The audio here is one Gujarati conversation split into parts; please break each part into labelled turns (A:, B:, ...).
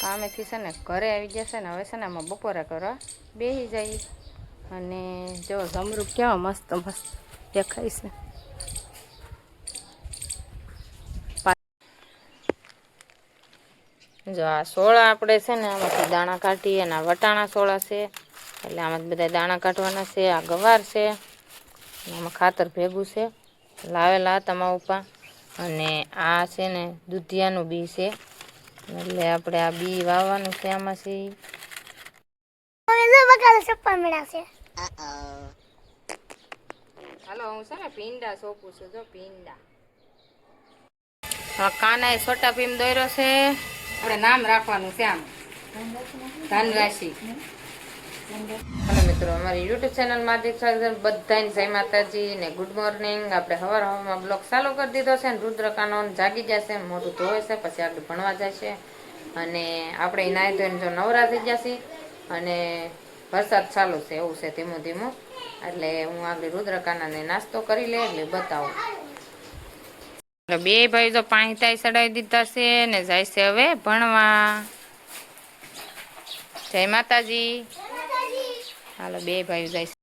A: કામેથી છે ને ઘરે આવી જશે ને હવે છે ને આમાં બપોરા કરવા બેસી જાય. અને જો જમરૂખ કેવા મસ્ત મસ્ત દેખાય છે. જો આ સોળા આપણે છે ને આમાંથી દાણા કાઢી અને વટાણા સોળા છે. એટલે આમાં બધા દાણા કાઢવાના છે. આ ગવાર છે. આમાં ખાતર ભેગું છે. લાવેલા તમા ઉપર. અને આ છે ને દૂધિયાનું બી છે. એટલે આપણે આ બી વાવવાનું છે આમાંથી. હાલો હું છે ને ભીંડા સોંપું છું. જો ભીંડા કાના એ છોટા ભીમ દોર્યો છે. આપણે નામ રાખવાનું છે આમ ધનરાશિ. હલો મિત્રો, અમારી યુટ્યુબ ચેનલમાં બધાને જય માતાજી ને ગુડ મોર્નિંગ. આપણે હવામાં બ્લોગ ચાલુ કરી દીધો છે ને રુદ્રકાનો જાગી જશે, મોટું ધોવે છે, પછી આગળ ભણવા જશે. અને આપણે નાહી ધોઈને જો નવરા થઈ જશે. અને વરસાદ ચાલુ છે એવું છે ધીમું ધીમું. એટલે હું આગળ રુદ્રકાનાને નાસ્તો કરી લે એટલે બતાવું. બે ભાઈ તો પાણી તાઈ ચડાવી દીધા છે ને જાય છે હવે ભણવા. જય માતાજી. હાલો બે ભાઈ જાય છે.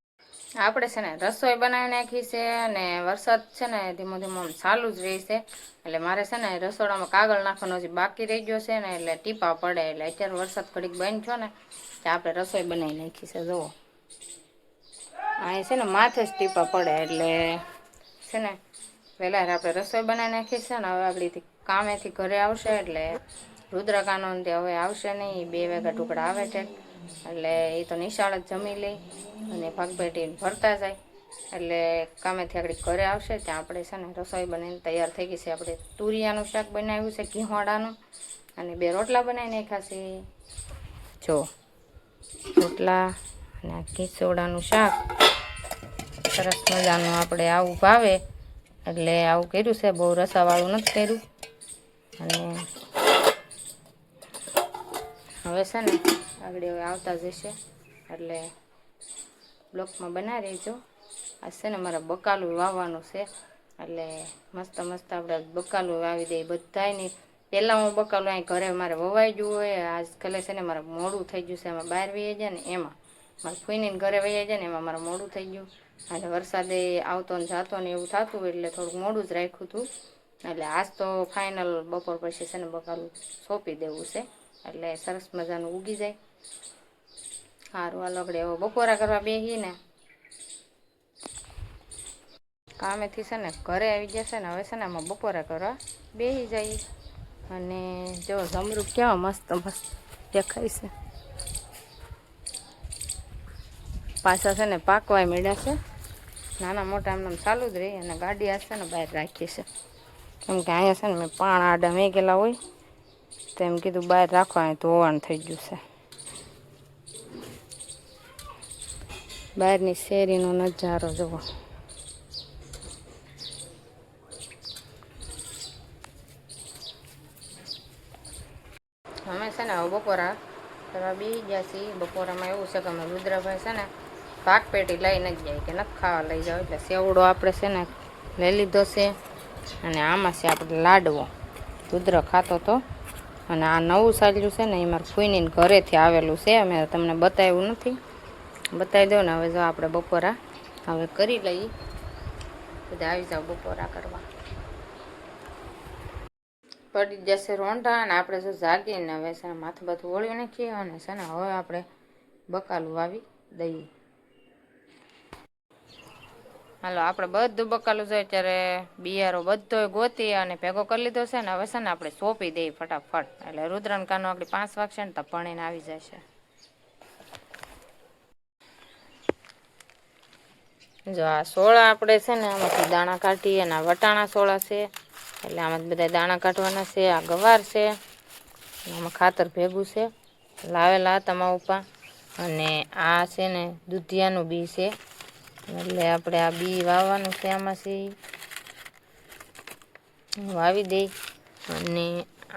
A: આપણે છે ને રસોઈ બનાવી નાખી છે. અને વરસાદ છે ને ધીમો ધીમો ચાલુ જ રહી છે. એટલે મારે છે ને રસોડામાં કાગળ નાખવાનો હજી બાકી રહી ગયો છે ને એટલે ટીપા પડે. એટલે અત્યારે વરસાદ ઘડીક બંધ થયો ને તો આપણે રસોઈ બનાવી નાખી છે. જુઓ અહીં છે ને માથે જ ટીપા પડે. એટલે છે ને પહેલાં આપણે રસોઈ બનાવી નાખી છે ને હવે આપણીથી કામેથી ઘરે આવશે. એટલે રુદ્રકાનો હવે આવશે નહીં. 2 વાગ્યા ટુકડા આવે છે. એટલે એ તો નિશાળ જ જમી લઈ અને ભાગભેટીને ભરતા જાય. એટલે કામેથી આગળ ઘરે આવશે ત્યાં આપણે છે ને રસોઈ બનાવીને તૈયાર થઈ ગઈ છે. આપણે તુરિયાનું શાક બનાવ્યું છે ઘીહોડાનું. અને 2 રોટલા બનાવી નાખ્યા છે. જો રોટલા અને ઘીસોડાનું શાક સરસ મજાનું. આપણે આવું ભાવે એટલે આવું કર્યું છે. બહુ રસાવાળું નથી કર્યું. અને હવે છે ને આગળ હવે આવતા જશે એટલે બ્લોકમાં બનાવી રહીજો. આ છે ને મારે બકાલું વાવવાનું છે. એટલે મસ્ત મસ્ત આપણે બકાલું વાવી દઈએ બધાયની. પહેલાં હું બકાલું અહીં ઘરે મારે વવાઈ ગયું હોય. આજકાલે છે ને મારે મોડું થઈ ગયું છે. એમાં બહાર વહી જાય ને એમાં મારે ફૂઈનીને ઘરે વહી જાય ને એમાં મારે મોડું થઈ ગયું. અને વરસાદે આવતો ને જાતો ને એવું થતું હોય એટલે થોડુંક મોડું જ રાખ્યું હતું. એટલે આજ તો ફાઇનલ બપોર પછી છે ને બકાલું સોંપી દેવું છે. એટલે સરસ મજાનું ઉગી જાય. સારું હાલો આપણે હવે બપોરા કરવા બેસીએ ને. કામેથી છે ને ઘરે આવી જશે ને હવે છે ને આમાં બપોરા કરવા બેસી જાય. અને જો જમરૂખ કેવા મસ્ત મસ્ત દેખાય છે. પાછા છે ને પાકવાય મળ્યા છે. નાના મોટા એમને ચાલુ જ રહી. અને ગાડી હશે ને બહાર રાખી છે. કેમ કે અહીંયા છે ને મેં પાણ આડા મેકેલા હોય તો એમ કીધું બહાર રાખવા ધોવાણ થઈ ગયું છે. બહારની શેરીનો નજારો જુઓ. અમે છે ને હવે બપોરા કરવા બેસી ગયા છીએ. બપોરામાં એવું છે કે અમે રુદ્રભાઈ છે ને ભાગ પેટી લઈને જ જાય કે નથી ખાવા લઈ જાવ. એટલે સેવડો આપણે છે ને લઈ લીધો છે. અને આમાં છે આપણે લાડવો. રુદ્ર ખાતો તો. અને આ નવું સાલ્યું છે ને એ મારા ફૂઈનીને ઘરેથી આવેલું છે. અમે તમને બતાવ્યું નથી. બતાવી દઉં ને. હવે જો આપણે બપોરા હવે કરી લઈએ. બધા આવી જાવ બપોરા કરવા. પડી જશે રોંઢા. અને આપણે જો જાગીને હવે છે ને માથું બાથું વળ્યું નાખીએ. અને છે ને હવે આપણે બકાલું વાવી દઈએ. હાલો આપણે બધું બકાલું જોઈએ ત્યારે બિયારો બધો ગોતી અને ભેગો કરી લીધો છે ને. હવે છે ને આપણે સોંપી દઈએ ફટાફટ. એટલે રુદ્રન કાનો આપણી 5 વાગશે ને તો ભણીને આવી જશે. જો આ સોળા આપણે છે ને આમાંથી દાણા કાઢી અને વટાણા સોળા છે. એટલે આમાં બધા દાણા કાઢવાના છે. આ ગવાર છે. આમાં ખાતર ભેગું છે. લાવેલા તમા ઉપર. અને આ છે ને દૂધિયાનું બી છે. એટલે આપણે આ બી વાવવાનું છે. આમાંથી વાવી દઈ. અને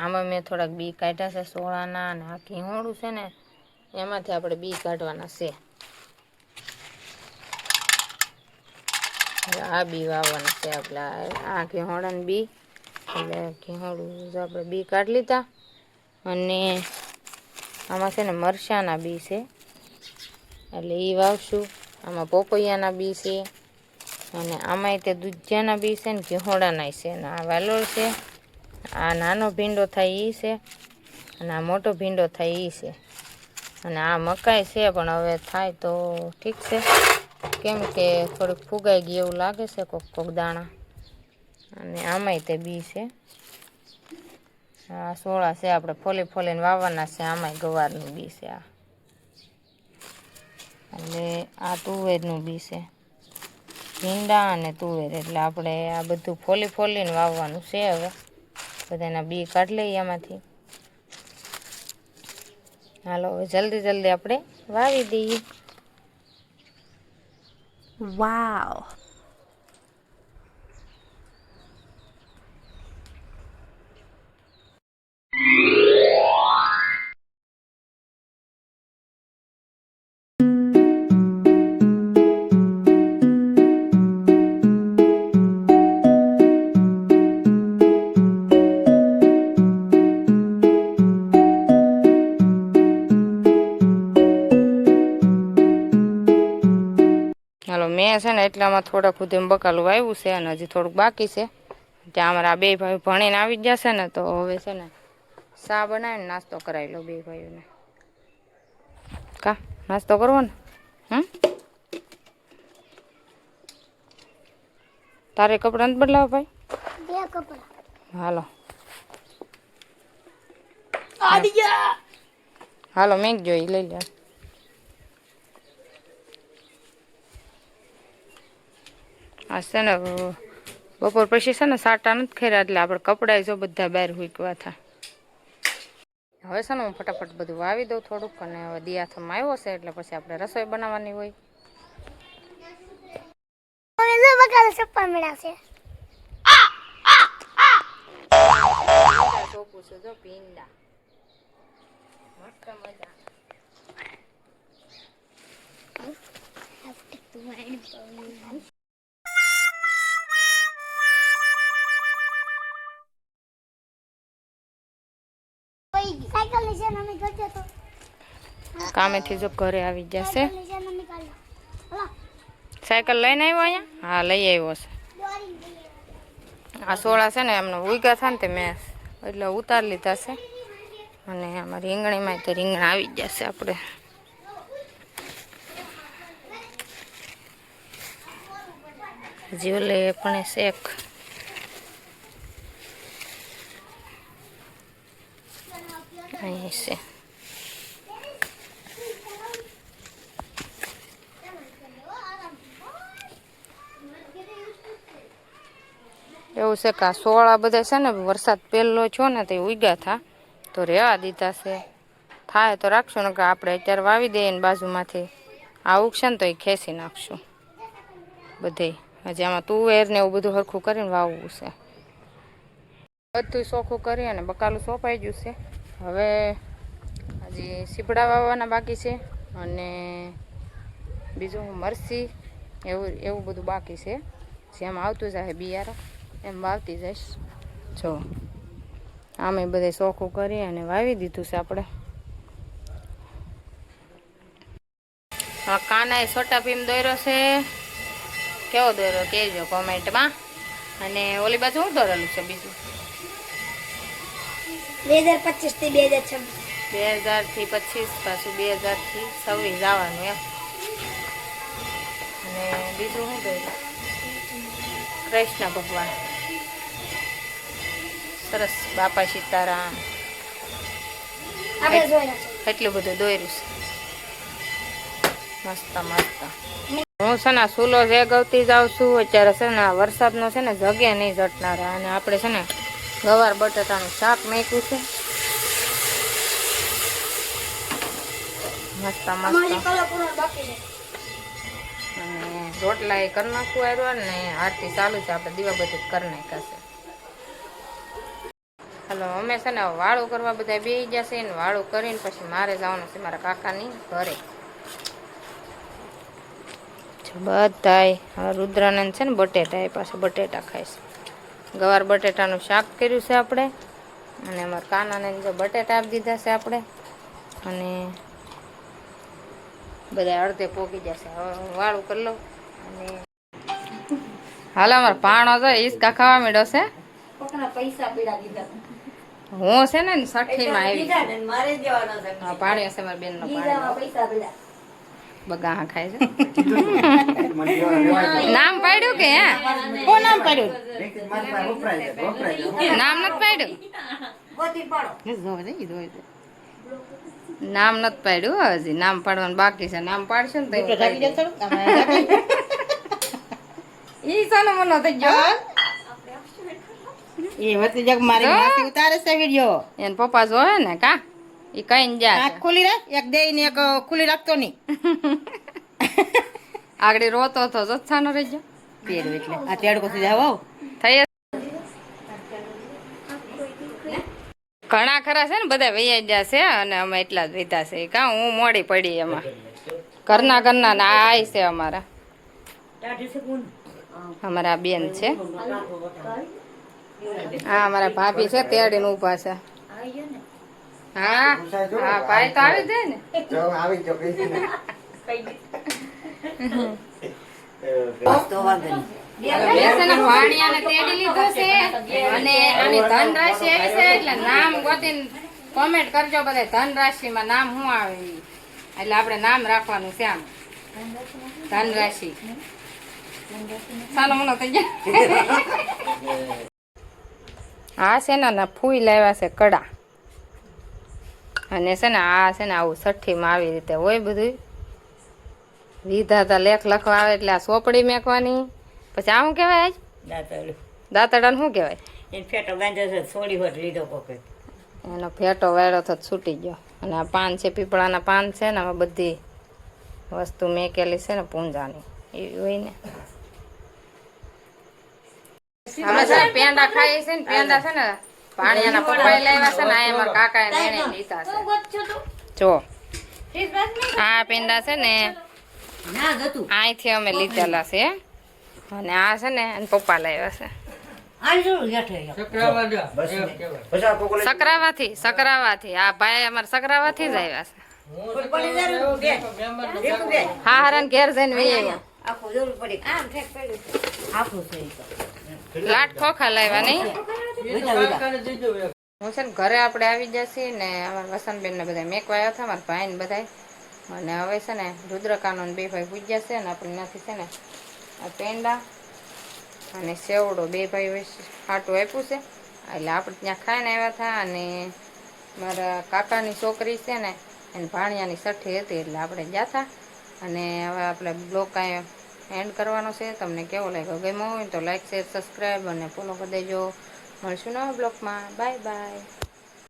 A: આમાં મેં થોડાક બી કાઢ્યા છે સોળાના. અને આ ઘીહોડું છે ને એમાંથી આપણે બી કાઢવાના છે. આ બી વાવવાના છે આપણે. આ ઘીહોડાનું બી. એટલે ઘીહોડું આપણે બી કાઢી લીધા. અને આમાં છે ને મરચાંના બી છે એટલે એ વાવશું. આમાં પોપૈયાના બી છે અને આમાંય તે દૂધિયાના બી છે ને ઘેહોડાના છે ને આ વાલોળ છે. આ નાનો ભીંડો થાય એ છે અને આ મોટો ભીંડો થાય એ છે અને આ મકાઈ છે પણ હવે થાય તો ઠીક છે કેમ કે થોડીક ફુગાઈ ગઈ એવું લાગે છે કોક દાણા. અને આમાંય તે બી છે. આ સોળા છે આપણે ફોલીને વાવવાના છે. આમાંય ગવારનું બી છે આ એટલે આ તુવેરનું બી છે ભીંડા અને તુવેર એટલે આપણે આ બધું ફોલીને વાવવાનું છે. હવે બધાના બી કાઢી લઈએ આમાંથી. હાલો હવે જલ્દી આપણે વાવી દઈએ. વાવ હાલો મેં છે ને એટલામાં થોડાક સુધી બકાલું વાવ્યું છે અને હજી થોડુંક બાકી છે. ત્યાં અમારા બે ભાઈ ભણીને આવી જશે ને તો હવે છે ને ચા બનાવીને નાસ્તો કરાવી લો બે ભાઈઓને. કા નાસ્તો કરવો ને? તારે કપડાં નથી બદલાવા ભાઈ? હાલો હાલો મેં જોઈ લઈ લે. આ છે ને બપોર પછી છે ને સાટા નથી ખેર્યા એટલે આપણે કપડાં જો બધા બહાર હુકવા થા. હવે છે ને હું ફટાફટ બધું વાવી દઉં થોડુંક અને હવે દિયાથમ આવ્યો છે એટલે પછી આપણે રસોઈ બનાવવાની હોય. કામેથી જો ઘરે આવી જશે. સાયકલ લઈને આવ્યો અહીંયા? હા લઈ આવ્યો છે. આ સોળા છે ને એમને ઉગ્યા થાય ને તે મેં એટલે ઉતારી લીધા છે અને આમાં રીંગણીમાં તો રીંગણા આવી જશે આપણે. હજી ઓલે પણ શેક અહીં છે. એવું છે કે આ સોળા બધા છે ને વરસાદ પહેલો છો ને તે ઉગ્યા થા તો રહેવા દીધા છે. થાય તો રાખશું ને કે આપણે અત્યારે વાવી દઈએ ને બાજુમાંથી આ ઉગશે ને તો એ ખેંચી નાખશું બધે. હજી આમાં તુવેર ને એવું બધું સરખું કરીને વાવવું છે. બધું ચોખ્ખું કરી અને બકાલું સોંપાઈ ગયું છે. હવે હજી સીપડા વાવવાના બાકી છે અને બીજું મરસી એવું બધું બાકી છે. જેમ આવતું જાય બિયારણ એમ વાવતી જઈશ. જો આમે બધે ચોખ્ખું કરી અને વાવી દીધું છે આપણે. કાનાએ છોટા ભીમ દોર્યો છે. કેવો દોર્યો કહેજો કોમેન્ટમાં. અને ઓલી બાજુ શું દોરેલું છે બીજું?
B: 2025 થી 2026.
A: 2000 થી 25 પાછું 2000 થી 26 જવાનું એમ. અને બીજું શું દોર્યું? કૃષ્ણ ભગવાન સરસ. બાપા સીતારામ એટલું બધું દોર્યું છે. મસ્ત મસ્ત. હું છે ને સૂલો જે ગવતી જાઉં છું અત્યારે છે ને વરસાદનો છે ને જગ્યા નહીં જટનારા અને આપણે છે ને ગવાર બટાટાનું શાક મેક્યું છે. મસ્ત મસ્ત. અને રોટલા એ કરી નાખવું આવ્યો ને આરતી ચાલુ છે. આપણે દીવાબત્તી કરી નાખ્યા છે. હલો અમે છે ને વાળું કરવા બધા બેસી જશે ને વાળું કરીને પછી મારે જવાનું છે મારા કાકાની ઘરે. બધાય હવે રુદ્રાનંદ છે ને બટેટા એ પાછું બટેટા ખાઈશ. ગવાર બટેટાનું શાક કર્યું છે આપણે અને અમારા કાનાને જો બટેટા આપી દીધા છે આપણે. અને બધા અડધે પોકી જશે. હવે હું વાળું કરી લઉં અને હાલ અમારે પાણો તો ઈસકા ખાવા માંડ્યો છે.
B: કોકના પૈસા પીડા દીધા.
A: હું છે ને 60માં આવી.
B: દીધા ને મારે દેવાના છે.
A: હા, પાણી હશે મારા બેનનો
B: દીધામાં
A: પાણી.
B: પૈસા પીડા.
A: બગાહા ખાય છે. નામ પાડ્યું કે હે?
C: કોણ નામ પાડ્યું?
A: નામ નથી પાડ્યું.
B: ગોતી પાડો.
A: નામ નથી પાડ્યું હો હજી. નામ પાડવાનું બાકી છે. નામ પાડશું ને તો
C: તો જાગી જા થોડું.
A: ઈ સાનો મનો થઈ ગયો.
C: એ વતી જગ મારી
A: તો?
C: માસી ઉતારે છે વિડિયો.
A: એને પપ્પા જોવે ને કા ઈ કઈ જા
C: આંખ ખુલી રાખ, એક દેઈ ને એક ખુલી રાખતો નહીં.
A: આગળ રોતો હતો જથ્થાનો રહી ગયો.
C: પેડું એટલે આ તેડકો થી જાવ.
A: થઈ ઘણા ખરા છે ને બધા વૈયા ગયા છે અને અમે એટલા જ લીધા છે કા હું મોડી પડી એમાં. ઘરના ના આય છે અમારા બેન છે. હા અમારા ભાભી છે તેડીને ઊભા છે. હા હા ભાઈ તો આવી જાય ને. બેસને ભાણિયાને તેડી લીધો છે અને આની ધન રાશિ આવી છે એટલે નામ ગોતીને કોમેન્ટ કરજો બધા ધન રાશિમાં નામ શું આવે ઈ. એટલે આપણે નામ રાખવાનું છે આમ ધન રાશિ. સાનો મનો થઈ જાય. આ છે ને ફૂઈ લાવ્યા છે કડા અને છે ને આ છે ને આવું 60માં આવી રીતે હોય બધું. વિધાતા લેખ લખવા આવે એટલે આ સોપડી મેકવાની. પછી આ શું કહેવાય આજ દાંતડાને શું કહેવાય?
C: ફેટો ગાંજો છે થોડી હોત લીધો કોકે.
A: એનો ફેટો વાળો તો છૂટી ગયો. અને આ પાન છે પીપળાના પાન છે ને આમાં બધી વસ્તુ મેકેલી છે ને પૂંજાની એવી હોય ને. અમે છે ને પેંડા ખાઈએ છે ને પેંડા છે ને ભાણિયાના પપ્પાએ લાવ્યા છે ને આ એમાં કાકાએ નેણે લીધા છે. જો આ પેંડા છે ને
C: ના ગતું.
A: અહીંથી અમે લીધેલા છે અને આ છે ને એના પપ્પા લાવ્યા છે. સકરાવાથી આ ભાઈ અમારા સકરાવાથી જ આવ્યા છે. હા હરણ ઘેર જઈને વહી આવ્યા.
C: આખું જરૂર પડી. આખું થઈ
A: લાટ ખોખા લાવ્યા નહીં.
C: વિધા
A: હું છે ને ઘરે આપણે આવી જશે ને અમારા વસંતબેન ને બધા મેકવાયા હતા મારા ભાઈ ને બધા. અને હવે છે ને રુદ્રકાનો બે ભાઈ પૂજ્યા છે ને આપણે ત્યાંથી છે ને આ પેંડા અને સેવડો બે ભાઈ હાટું આપ્યું છે એટલે આપણે ત્યાં ખાઈને આવ્યા હતા. અને મારા કાકાની છોકરી છે ને એની ભાણિયાની સઠ્ઠી હતી એટલે આપણે ગયા હતા. અને હવે આપણે બ્લોગ કાંઈ એન્ડ કરવાનો છે. તમને કેવો લાગ્યો ગમ્યો હોય તો લાઈક શેર સબસ્ક્રાઈબ અને ફોલો કરી દેજો. મળશું નવા બ્લોગમાં. Bye bye.